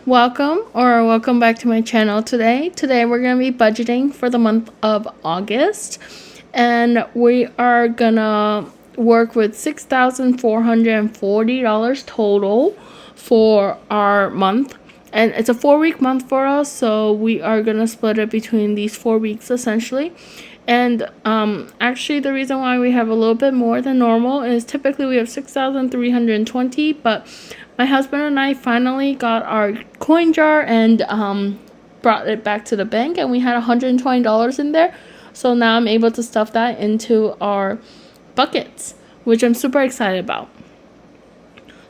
Welcome back to my channel today. Today we're going to be budgeting for the month of August, and we are going to work with $6,440 total for our month. And it's a 4-week month for us, so we are going to split it between these 4 weeks essentially. And actually the reason why we have a little bit more than normal is typically we have 6,320, but my husband and I finally got our coin jar and brought it back to the bank, and we had $120 in there. So now I'm able to stuff that into our buckets, which I'm super excited about.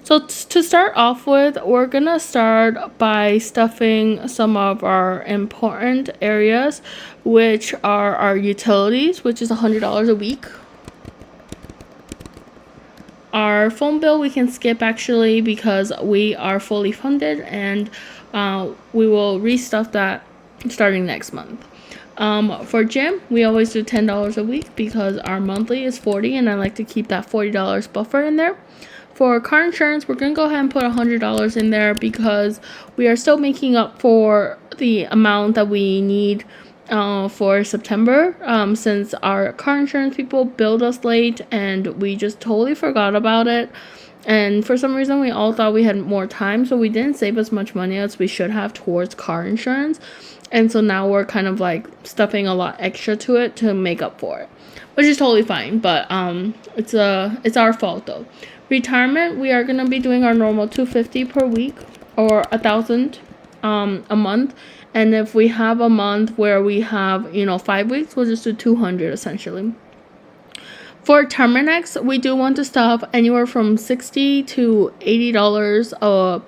So to start off with, we're gonna start by stuffing some of our important areas, which are our utilities, which is $100 a week. Our phone bill we can skip actually because we are fully funded, and we will restuff that starting next month. For gym, we always do $10 a week because our monthly is $40, and I like to keep that $40 buffer in there. For car insurance, we're going to go ahead and put $100 in there because we are still making up for the amount that we need for September, since our car insurance people billed us late and we just totally forgot about it. And for some reason, we all thought we had more time, so we didn't save as much money as we should have towards car insurance. And so now we're kind of like stuffing a lot extra to it to make up for it, which is totally fine. But it's our fault though. Retirement, we are going to be doing our normal $250 per week or $1,000 a month. And if we have a month where we have 5 weeks, we'll just do $200 essentially. For Terminex, we do want to stuff anywhere from $60 to $80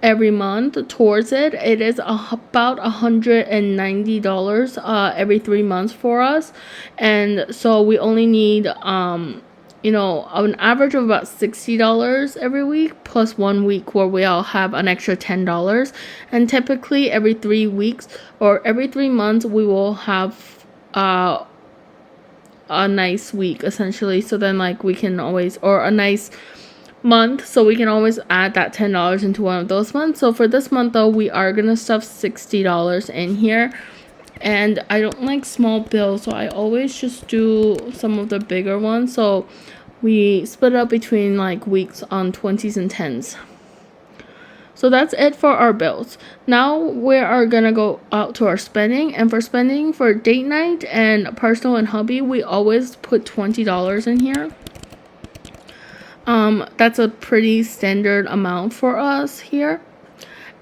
every month towards it. It is about $190 every 3 months for us, and so we only need an average of about $60 every week, plus 1 week where we all have an extra $10. And typically every 3 weeks or every 3 months we will have a nice week essentially. So then we can always, or a nice month, so we can always add that $10 into one of those months. So for this month though, we are gonna stuff $60 in here. And I don't like small bills, so I always just do some of the bigger ones. So we split up between weeks on 20s and 10s. So that's it for our bills. Now we are gonna go out to our spending, and for spending for date night and personal and hubby, we always put $20 in here. That's a pretty standard amount for us here.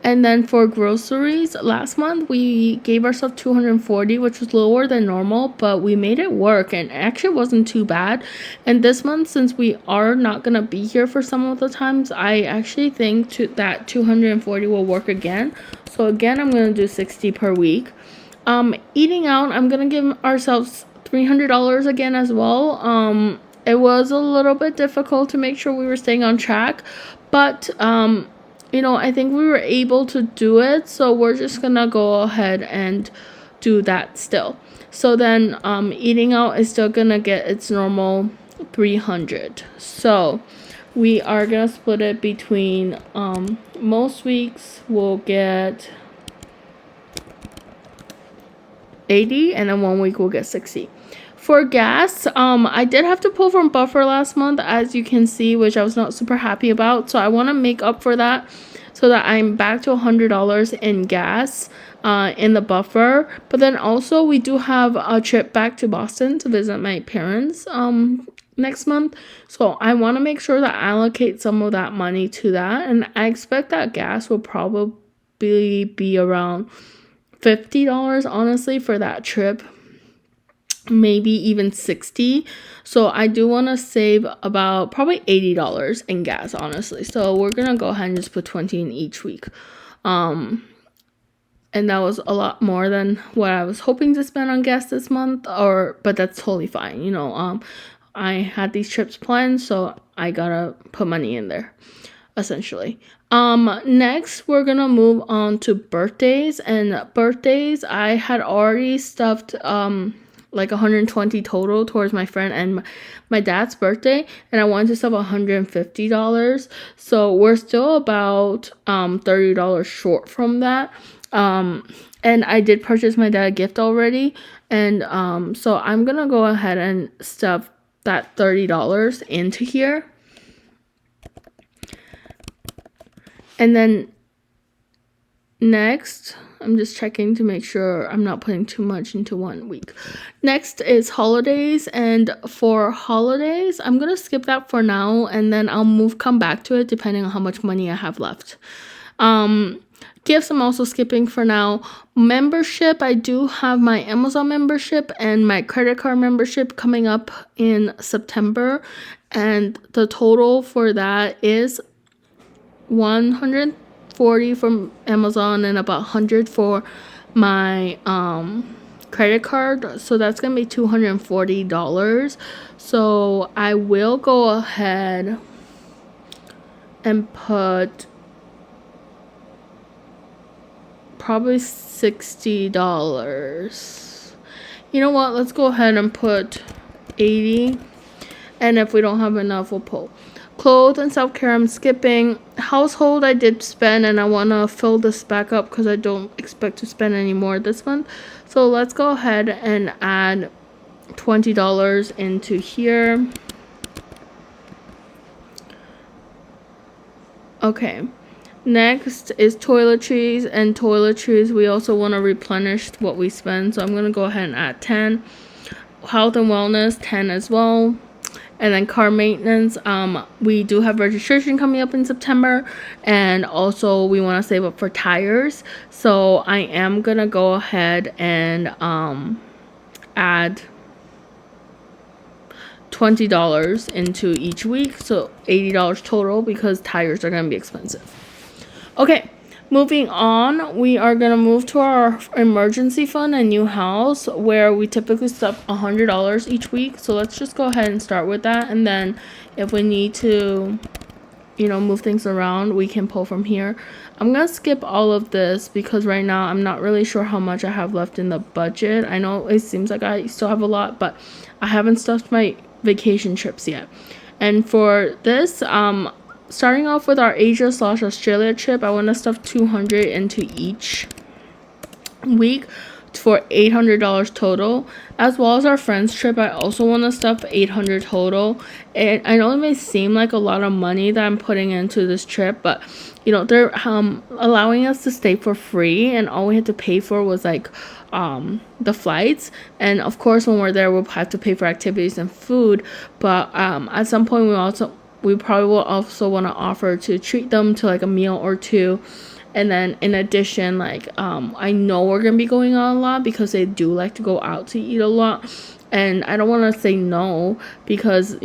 And then for groceries, last month we gave ourselves $240, which was lower than normal, but we made it work and it actually wasn't too bad. And this month, since we are not going to be here for some of the times, I actually think that $240 will work again. So again, I'm going to do $60 per week. Eating out, I'm going to give ourselves $300 again as well. It was a little bit difficult to make sure we were staying on track, but I think we were able to do it, so we're just gonna go ahead and do that still. So then eating out is still gonna get its normal $300. So we are gonna split it between most weeks we'll get $80, and then 1 week we'll get $60. For gas, I did have to pull from buffer last month, as you can see, which I was not super happy about. So I want to make up for that so that I'm back to $100 in gas in the buffer. But then also we do have a trip back to Boston to visit my parents next month. So I want to make sure that I allocate some of that money to that. And I expect that gas will probably be around $50, honestly, for that trip. Maybe even $60. So I do want to save about probably $80 in gas, honestly. So we're gonna go ahead and just put 20 in each week. And that was a lot more than what I was hoping to spend on gas this month, but that's totally fine. I had these trips planned, so I gotta put money in there essentially. Next we're gonna move on to birthdays. And birthdays, I had already stuffed like 120 total towards my friend and my dad's birthday, and I wanted to save $150. So we're still about $30 short from that. And I did purchase my dad a gift already, and so I'm gonna go ahead and stuff that $30 into here. And then next, I'm just checking to make sure I'm not putting too much into 1 week. Next is holidays, and for holidays, I'm gonna skip that for now, and then I'll come back to it depending on how much money I have left. Gifts, I'm also skipping for now. Membership, I do have my Amazon membership and my credit card membership coming up in September, and the total for that is $140 from Amazon and about $100 for my credit card, so that's gonna be $240. So I will go ahead and put probably $60. You know what, let's go ahead and put 80, and if we don't have enough, we'll pull. Clothes and self-care, I'm skipping. Household, I did spend, and I want to fill this back up because I don't expect to spend any more this month. So let's go ahead and add $20 into here. Okay, next is toiletries, and toiletries, we also want to replenish what we spend, so I'm going to go ahead and add 10. Health and wellness, 10 as well. And then car maintenance, we do have registration coming up in September, and also we want to save up for tires. So I am gonna go ahead and add $20 into each week, so $80 total because tires are gonna be expensive. Okay, moving on, we are gonna move to our emergency fund and new house where we typically stuff $100 each week. So let's just go ahead and start with that, and then if we need to, move things around, we can pull from here. I'm gonna skip all of this because right now I'm not really sure how much I have left in the budget. I know it seems like I still have a lot, but I haven't stuffed my vacation trips yet. And for this, starting off with our Asia/Australia trip, I want to stuff $200 into each week for $800 total, as well as our friends trip. I also want to stuff $800 total. And I know it may seem like a lot of money that I'm putting into this trip, but they're allowing us to stay for free, and all we had to pay for was like the flights, and of course when we're there we'll have to pay for activities and food, but at some point we probably will also want to offer to treat them to like a meal or two. And then in addition, like I know we're gonna be going out a lot because they do like to go out to eat a lot, and I don't want to say no because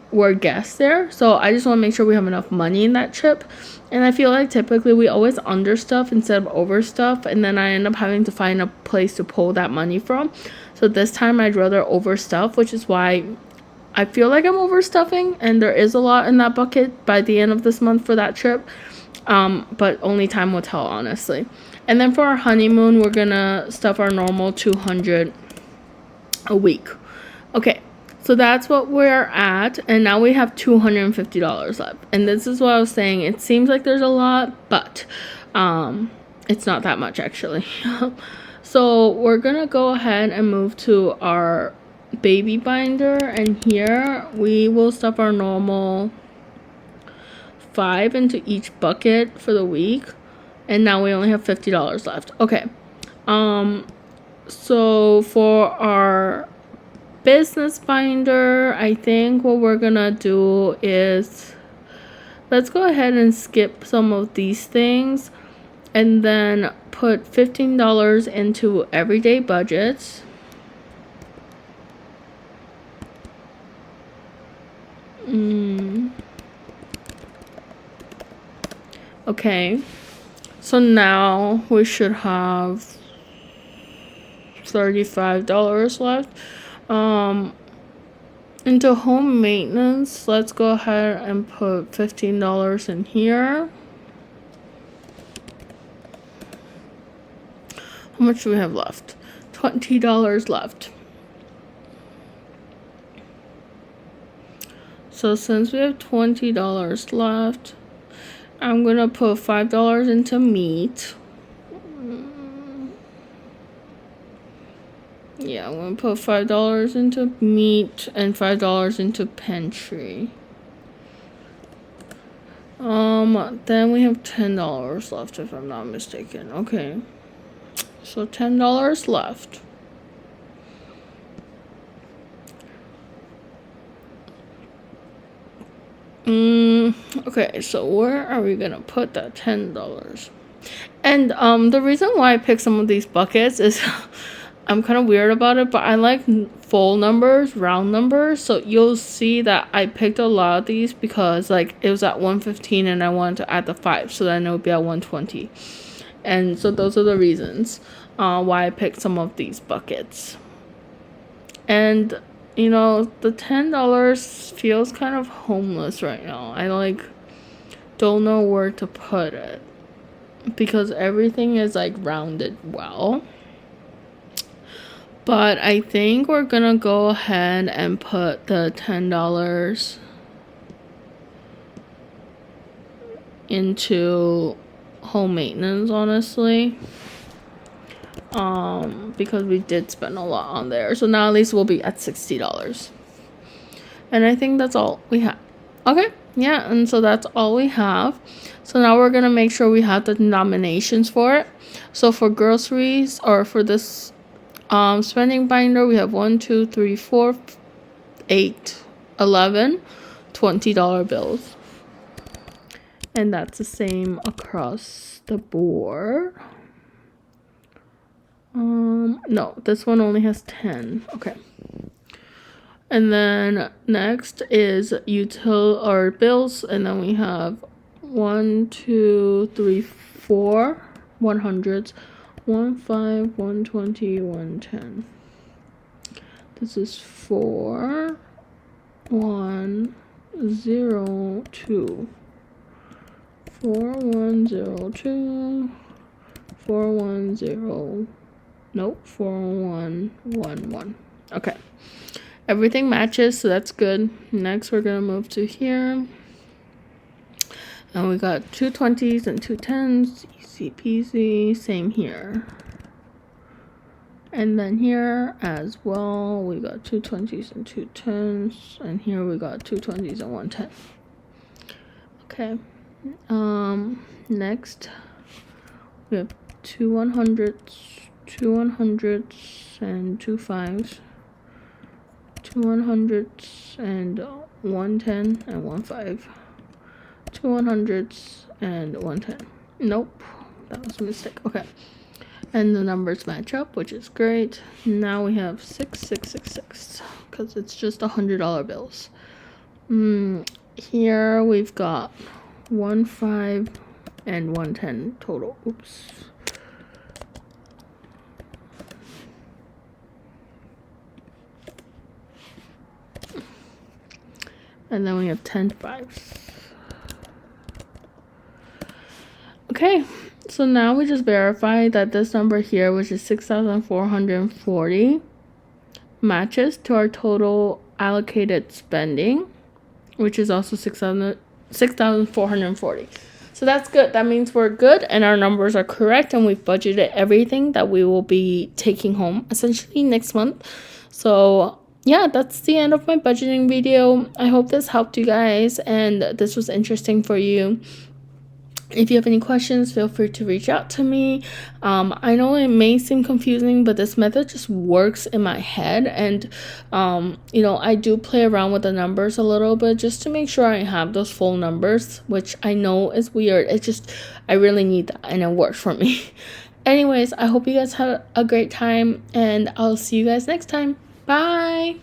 we're guests there. So I just want to make sure we have enough money in that trip. And I feel like typically we always understuff instead of overstuff, and then I end up having to find a place to pull that money from. So this time I'd rather overstuff, which is why I feel like I'm overstuffing, and there is a lot in that bucket by the end of this month for that trip. But only time will tell, honestly. And then for our honeymoon, we're gonna stuff our normal $200 a week. Okay, so that's what we're at, and now we have $250 left. And this is what I was saying, it seems like there's a lot, but it's not that much actually. So we're gonna go ahead and move to our baby binder, and here we will stuff our normal 5 into each bucket for the week, and now we only have $50 left. Okay, so for our business binder, I think what we're gonna do is let's go ahead and skip some of these things and then put $15 into everyday budgets. Okay, so now we should have $35 left. Into home maintenance, let's go ahead and put $15 in here. How much do we have left? $20 left. So since we have $20 left, I'm gonna put $5 into meat. Yeah, I'm gonna put $5 into meat and $5 into pantry. Then we have $10 left if I'm not mistaken. Okay. So $10 left. Okay, so where are we gonna put that $10? And the reason why I picked some of these buckets is I'm kind of weird about it, but I like full numbers, round numbers. So you'll see that I picked a lot of these because like it was at 115 and I wanted to add the 5, so then it would be at 120. And so those are the reasons why I picked some of these buckets. And you know, the $10 feels kind of homeless right now. I like don't know where to put it because everything is like rounded well. But I think we're gonna go ahead and put the $10 into home maintenance, honestly. Because we did spend a lot on there. So now at least we'll be at $60. And I think that's all we have. Okay, yeah, and so that's all we have. So now we're gonna make sure we have the denominations for it. So for groceries, or for this spending binder, we have 1, 2, 3, 4, 8, 11 $20 bills. And that's the same across the board. No, this one only has 10. Okay. And then next is bills, and then we have 1, 2, 3, 4 100s, 1, 5, 120, 110. This is 4, 1, 0, 2. 4, 1, 0, 2. 4, 1, 0. Nope, 4, 1, 1, 1. Okay. Everything matches, so that's good. Next, we're gonna move to here. And we got 2 20s and 2 10s. Easy peasy. Same here. And then here as well, we got 2 20s and 2 10s. And here we got 2 20s and 1 10. Okay. Next, we have 2 100s, 2 100s, and 2 5s. 2 100s and 1 10 and 1 5. 2 100s and 1 10. Nope, that was a mistake. Okay, and the numbers match up, which is great. Now we have 6 6 6 6 because it's just $100 bills. Here we've got 1 5 and 1 10 total. Oops. And then we have 10 5s. Okay, so now we just verify that this number here, which is 6,440, matches to our total allocated spending, which is also 6,440. So that's good. That means we're good and our numbers are correct, and we've budgeted everything that we will be taking home essentially next month. So yeah, that's the end of my budgeting video. I hope this helped you guys and this was interesting for you. If you have any questions, feel free to reach out to me. I know it may seem confusing, but this method just works in my head. And, you know, I do play around with the numbers a little bit just to make sure I have those full numbers, which I know is weird. It's just, I really need that and it works for me. Anyways, I hope you guys had a great time and I'll see you guys next time. Bye!